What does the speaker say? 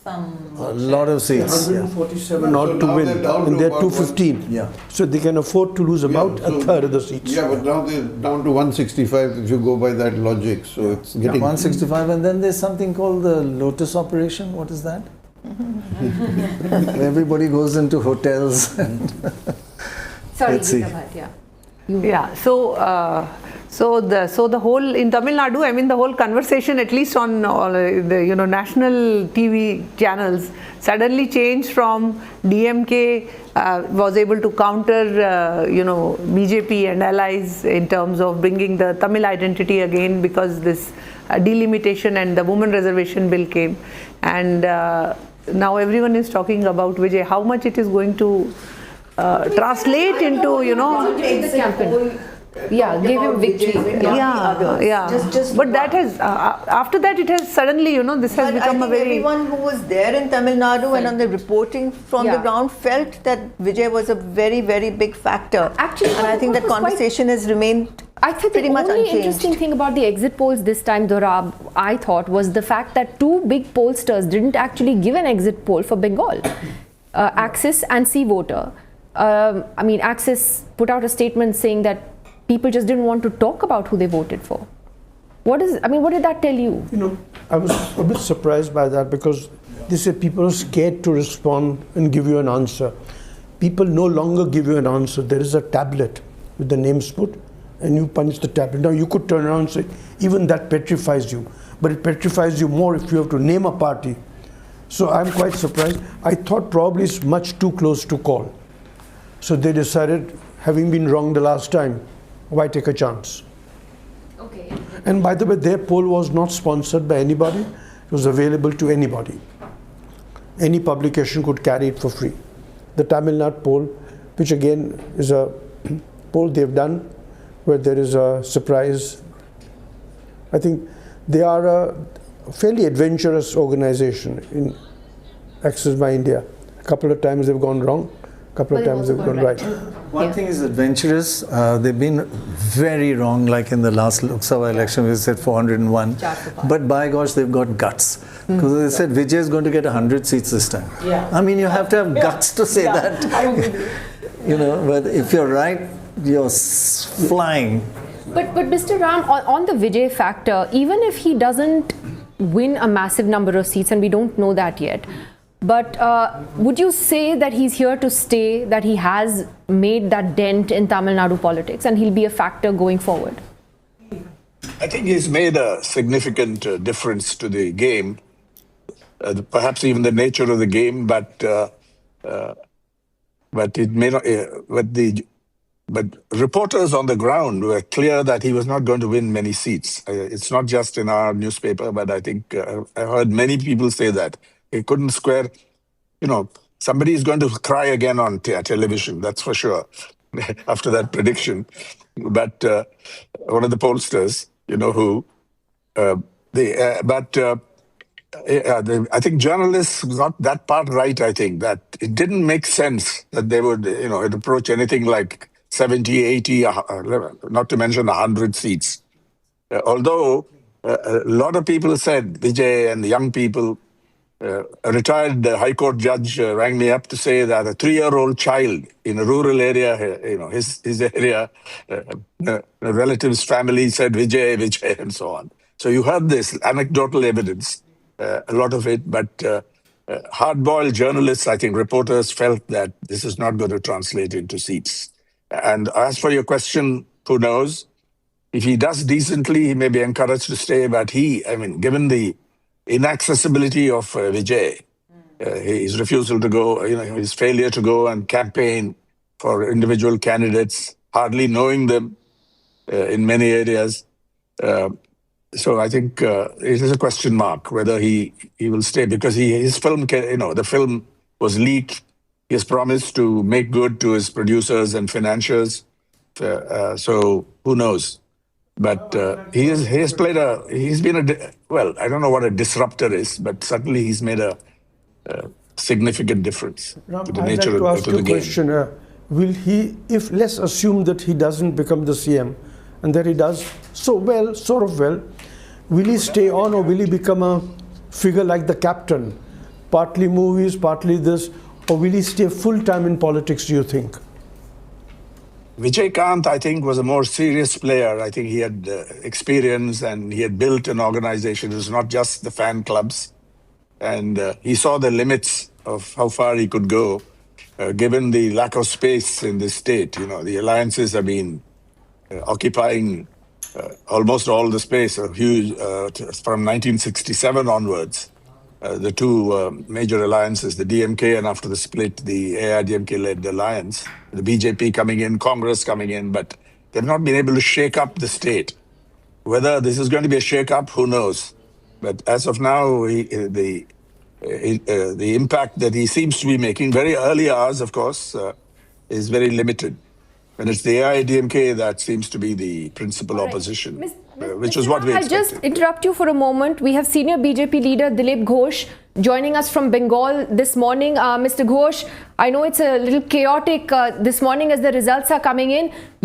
A lot of seats. 147 odd to win, and they're 215. Yeah. So they can afford to lose about a third of the seats. Yeah, but now they're down to 165 if you go by that logic. So it's getting 165, and then there's something called the Lotus operation. What is that? Everybody goes into hotels. And Sorry, let's see. yeah. Yeah, so the whole in Tamil Nadu, I mean the whole conversation, at least on all the national TV channels, suddenly changed from DMK was able to counter BJP and allies in terms of bringing the Tamil identity again, because this delimitation and the women reservation bill came, and now everyone is talking about Vijay, how much it is going to translate into, Yeah, gave him victory. But that has after that it has suddenly this has become a very. Everyone who was there in Tamil Nadu and on the reporting from the ground felt that Vijay was a very, very big factor. Actually, and I think that conversation has remained I think pretty the much only unchanged. interesting thing about the exit polls this time, Dorab, I thought, was the fact that two big pollsters didn't actually give an exit poll for Bengal, Axis and C Voter. Axis put out a statement saying that people just didn't want to talk about who they voted for. What did that tell you? I was a bit surprised by that, because they say people are scared to respond and give you an answer. People no longer give you an answer. There is a tablet with the names put, and you punch the tablet. Now you could turn around and say, even that petrifies you, but it petrifies you more if you have to name a party. So I'm quite surprised. I thought probably it's much too close to call. So they decided, having been wrong the last time, why take a chance? Okay. And by the way, their poll was not sponsored by anybody. It was available to anybody. Any publication could carry it for free. The Tamil Nadu poll, which again is a poll they've done, where there is a surprise. I think they are a fairly adventurous organization in Access by India. A couple of times they've gone wrong. Couple of times they've gone right. One thing is adventurous. They've been very wrong, like in the last Lok Sabha election, we said 401. But by gosh, they've got guts. Because they said Vijay is going to get 100 seats this time. Yeah. I mean, you have to have guts to say that. But if you're right, you're flying. But Mr. Ram, on the Vijay factor, even if he doesn't win a massive number of seats, and we don't know that yet, but would you say that he's here to stay, that he has made that dent in Tamil Nadu politics and he'll be a factor going forward? I think he's made a significant difference to the game, perhaps even the nature of the game, but it may not. But reporters on the ground were clear that he was not going to win many seats. It's not just in our newspaper, but I think I heard many people say that. He couldn't square, somebody is going to cry again on television, that's for sure, after that prediction. But one of the pollsters, I think journalists got that part right, I think, that it didn't make sense that they would, approach anything like 70, 80, not to mention 100 seats. Although a lot of people said, Vijay and the young people, a retired High Court judge rang me up to say that a 3-year-old child in a rural area, his area, a relative's family said Vijay, Vijay, and so on. So you have this anecdotal evidence, a lot of it, but hard-boiled journalists, I think reporters felt that this is not going to translate into seats. And as for your question, who knows? If he does decently, he may be encouraged to stay, but given the inaccessibility of Vijay, his refusal to go, his failure to go and campaign for individual candidates, hardly knowing them in many areas. So I think it is a question mark whether he will stay, because his film, the film was leaked. He has promised to make good to his producers and financiers. So who knows? But he's been I don't know what a disruptor is, but certainly he's made a significant difference to the nature of the game. Question, will he, let's assume that he doesn't become the CM and that he does sort of well, will he stay on, or will he become a figure like the captain partly movies, partly this, or will he stay full time in politics, do you think? Vijay Kant, I think, was a more serious player. I think he had experience and he had built an organization. It was not just the fan clubs. And he saw the limits of how far he could go, given the lack of space in the state. You know, the alliances have been occupying almost all the space, a huge, from 1967 onwards. The two major alliances, the DMK and after the split, the AIDMK-led alliance, the BJP coming in, Congress coming in, but they've not been able to shake up the state. Whether this is going to be a shake-up, who knows? But as of now, the impact that he seems to be making, very early hours, of course, is very limited. And it's the AIDMK that seems to be the principal opposition, which is what we expected. I'll just interrupt you for a moment. We have senior BJP leader Dilip Ghosh joining us from Bengal this morning. Mr. Ghosh, I know it's a little chaotic this morning as the results are coming in.